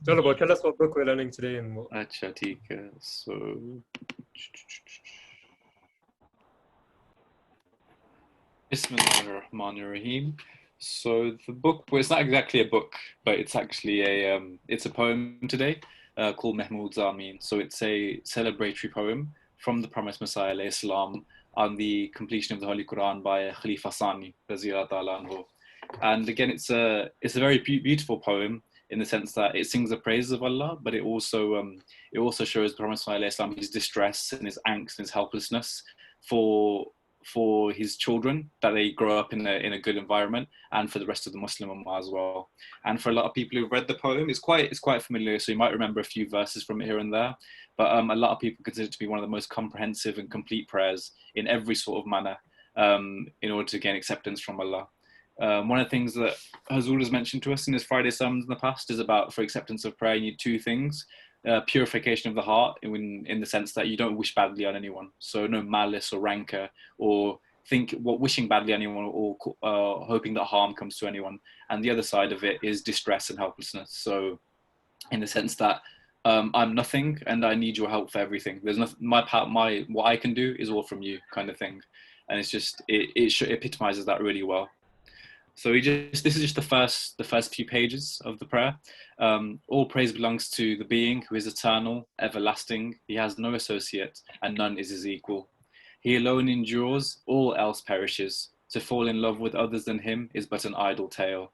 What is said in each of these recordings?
Tell us what book we're learning today and what. अच्छा ठीक है. So Bismillahirrahmanirrahim. So the book, well, it's not exactly a book, but it's actually it's a poem today called Mahmood sAmeen. So it's a celebratory poem from the promised Messiah alayhi salam on the completion of the Holy Quran by Khalifa Sani Raziyallahu ta'ala anhu. And again, it's a very beautiful poem in the sense that it sings the praises of Allah, but it also shows the Prophet Messiah alayhi salam his distress and his angst and his helplessness for his children, that they grow up in a good environment, and for the rest of the Muslim Ummah as well. And for a lot of people who've read the poem, it's quite familiar, so you might remember a few verses from it here and there. But a lot of people consider it to be one of the most comprehensive and complete prayers in every sort of manner, in order to gain acceptance from Allah. One of the things that Hazul has mentioned to us in his Friday sermons in the past is about, for acceptance of prayer, you need two things. Purification of the heart in the sense that you don't wish badly on anyone. So no malice or rancor or wishing badly on anyone or hoping that harm comes to anyone. And the other side of it is distress and helplessness. So in the sense that I'm nothing and I need your help for everything. There's nothing, what I can do is all from you, kind of thing. And it's just, it epitomizes that really well. So this is just the first few pages of the prayer. All praise belongs to the being who is eternal, everlasting. He has no associate and none is his equal. He alone endures, all else perishes. To fall in love with others than him is but an idle tale.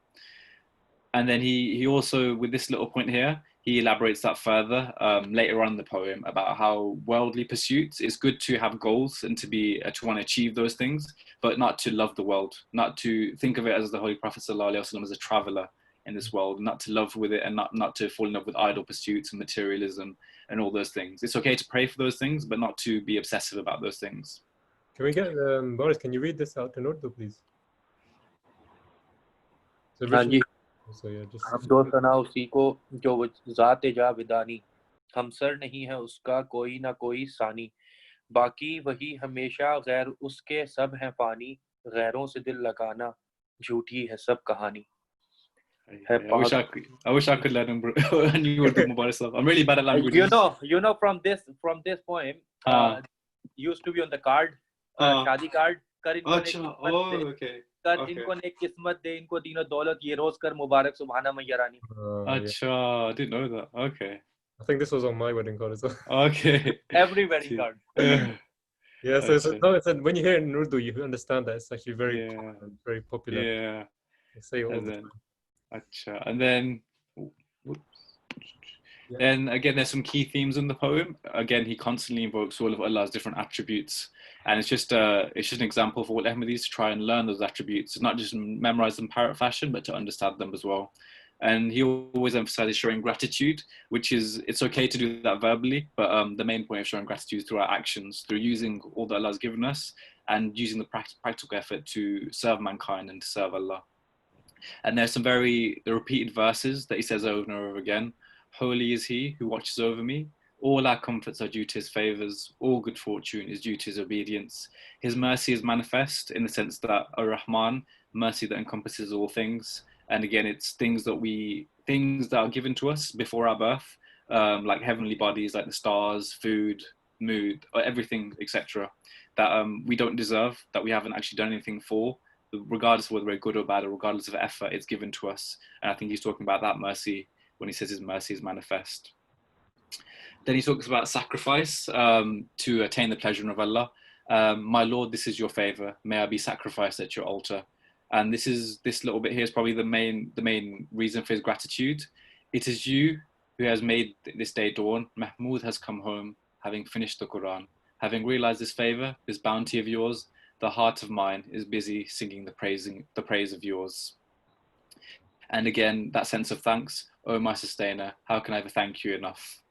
And then he also, with this little point here, he elaborates that further later on in the poem about how worldly pursuits, it's good to have goals and to want to achieve those things, but not to love the world, not to think of it as the Holy Prophet ﷺ as a traveler in this world, not to love with it and not to fall in love with idle pursuits and materialism and all those things. It's okay to pray for those things, but not to be obsessive about those things. Can we get Boris? Can you read this out in Urdu, please? So yeah, just. हमदो सना उसी को जो ज़ात जा विदानी, हमसर नहीं है उसका कोई ना कोई सानी, बाकी वही हमेशा गैर उसके सब हैं फानी, गैरों से दिल लगाना झूठी है सब कहानी. I wish I could learn Urdu Mubarak. I'm really bad at languages. You know from this poem used to be on the card, शादी card. Okay. इनको ने किस्मत दे, इनको दीनो दौलत, ये रोज कर मुबारक सुभाना मैया रानी. I didn't know that. Okay. I think this was on my wedding card as well. Okay. Every wedding card. Yeah, so when you hear it in Urdu, you understand that it's actually very common, very popular. Yeah. They say all the time. And then then again, there's some key themes in the poem. Again, he constantly invokes all of Allah's different attributes, and it's just an example for all Ahmadis to try and learn those attributes, not just memorize them parrot fashion, but to understand them as well. And he always emphasizes showing gratitude, which is, it's okay to do that verbally, but the main point of showing gratitude is through our actions, through using all that Allah has given us and using the practical effort to serve mankind and to serve Allah. And there's the repeated verses that he says over and over again. Holy is he who watches over me. All our comforts are due to his favors. All good fortune is due to his obedience. His mercy is manifest in the sense that Ar-Rahman, mercy that encompasses all things. And again, it's things that are given to us before our birth, like heavenly bodies, like the stars, food, mood, everything, etc., that we don't deserve, that we haven't actually done anything for, regardless of whether we're good or bad, or regardless of effort, it's given to us. And I think he's talking about that mercy when he says his mercy is manifest. Then he talks about sacrifice to attain the pleasure of Allah. My Lord, this is your favor. May I be sacrificed at your altar. And this little bit here is probably the main reason for his gratitude. It is you who has made this day dawn. Mahmood has come home, having finished the Quran. Having realized this favor, this bounty of yours, the heart of mine is busy singing the praise of yours. And again, that sense of thanks. Oh, my sustainer, how can I ever thank you enough?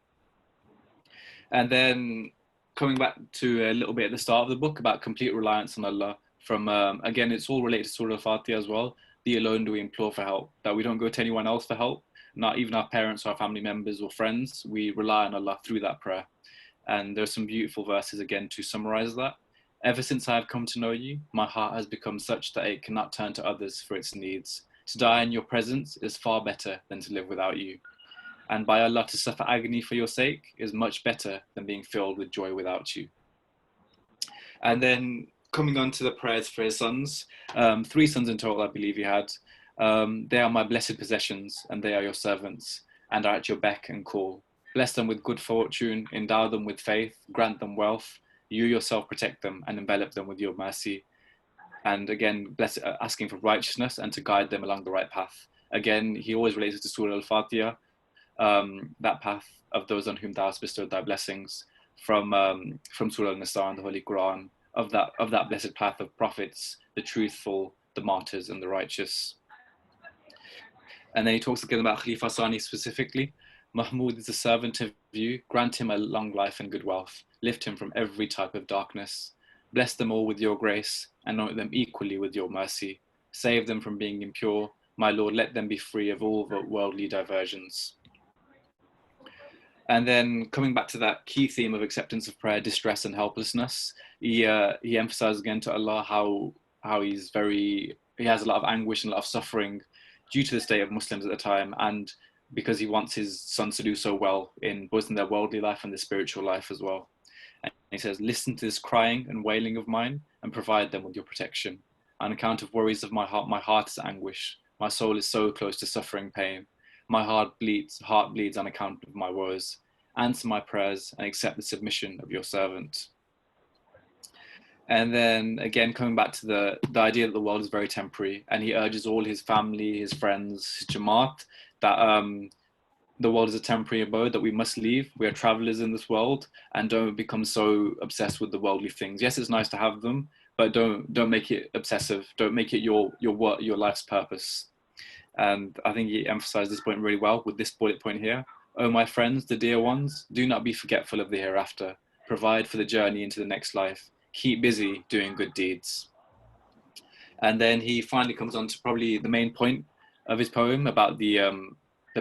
And then coming back to a little bit at the start of the book about complete reliance on Allah. From again, it's all related to Surah Al-Fatiha as well. Thee alone do we implore for help, that we don't go to anyone else for help, not even our parents or our family members or friends. We rely on Allah through that prayer. And there's some beautiful verses again to summarize that. Ever since I have come to know you, my heart has become such that it cannot turn to others for its needs. To die in your presence is far better than to live without you. And by Allah, to suffer agony for your sake is much better than being filled with joy without you. And then coming on to the prayers for his sons, 3 sons in total, I believe he had. They are my blessed possessions, and they are your servants, and are at your beck and call. Bless them with good fortune, endow them with faith, grant them wealth. You yourself protect them and envelop them with your mercy. And again, asking for righteousness and to guide them along the right path. Again, he always relates it to Surah Al-Fatiha, that path of those on whom thou hast bestowed thy blessings, from Surah Al-Nisa and the Holy Quran, of that blessed path of prophets, the truthful, the martyrs, and the righteous. And then he talks again about Khalifa Sani specifically. Mahmood is a servant of you. Grant him a long life and good wealth. Lift him from every type of darkness. Bless them all with your grace, and anoint them equally with your mercy. Save them from being impure. My Lord, let them be free of all the worldly diversions. And then coming back to that key theme of acceptance of prayer, distress and helplessness, he emphasizes again to Allah how he has a lot of anguish and a lot of suffering due to the state of Muslims at the time, and because he wants his sons to do so well in both in their worldly life and their spiritual life as well. And he says, listen to this crying and wailing of mine and provide them with your protection. On account of worries of my heart is anguish. My soul is so close to suffering pain. My heart bleeds on account of my woes. Answer my prayers and accept the submission of your servant. And then again, coming back to the idea that the world is very temporary, and he urges all his family, his friends, his Jamaat, that the world is a temporary abode that we must leave. We are travelers in this world, and don't become so obsessed with the worldly things. Yes, it's nice to have them, but don't make it obsessive. Don't make it your life's purpose. And I think he emphasized this point really well with this bullet point here. Oh, my friends, the dear ones, do not be forgetful of the hereafter. Provide for the journey into the next life. Keep busy doing good deeds. And then he finally comes on to probably the main point of his poem about the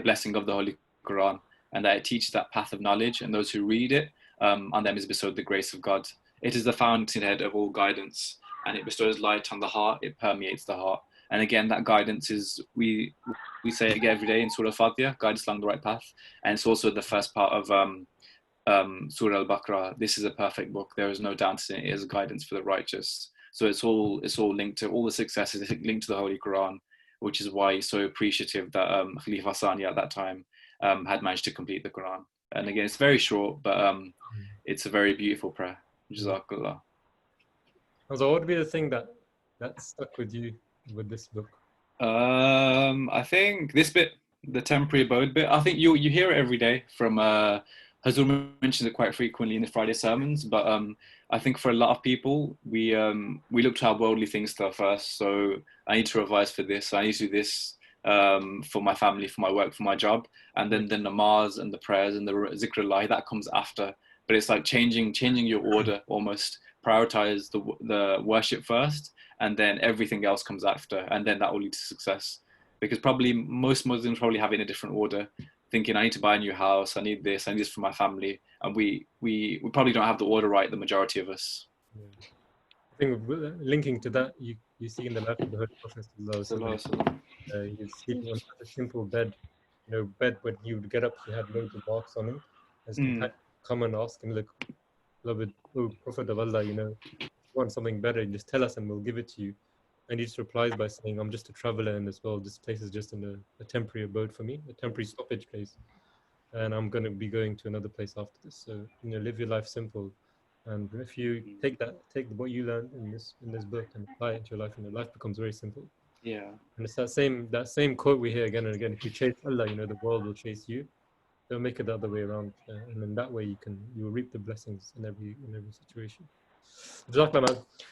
blessing of the Holy Quran, and that it teaches that path of knowledge, and those who read it, on them is bestowed the grace of God. It is the fountainhead of all guidance, and it bestows light on the heart, it permeates the heart. And again, that guidance is, we say it every day in Surah Al-Fatiha, guide us along the right path. And it's also the first part of Surah Al-Baqarah. This is a perfect book. There is no doubt in it. It is guidance for the righteous. So it's all linked to all the successes, linked to the Holy Quran, which is why he's so appreciative that Khalifa Sani at that time had managed to complete the Quran. And again, it's very short, but it's a very beautiful prayer. Jazakallah. So what would be the thing that stuck with you with this book? I think this bit, the temporary abode bit, I think you hear it every day from Hazur mentions it quite frequently in the Friday sermons, but I think for a lot of people, we look to our worldly things first. So I need to revise for this, I need to do this for my family, for my work, for my job, and then the namaz and the prayers and the zikrullah, that comes after. But it's like changing your order almost. Prioritize the worship first, and then everything else comes after, and then that will lead to success. Because probably most Muslims probably have it in a different order, thinking I need to buy a new house, I need this for my family, and we probably don't have the order right, the majority of us. Yeah. I think linking to that, you see in the life of the Holy Prophet, he was sleeping on such a simple bed, bed when he would get up, he had loads of marks on him. His companions come and ask him, look, beloved, oh Prophet of Allah, if you want something better, just tell us and we'll give it to you. And he just replies by saying, I'm just a traveler in this world. This place is just a temporary abode for me, a temporary stoppage place. And I'm going to be going to another place after this. So, live your life simple. And if you take what you learned in this book and apply it to your life, life becomes very simple. Yeah. And it's that same quote we hear again and again. If you chase Allah, the world will chase you. Don't make it the other way around. And in that way, you will reap the blessings in every situation. Jazakallah, man.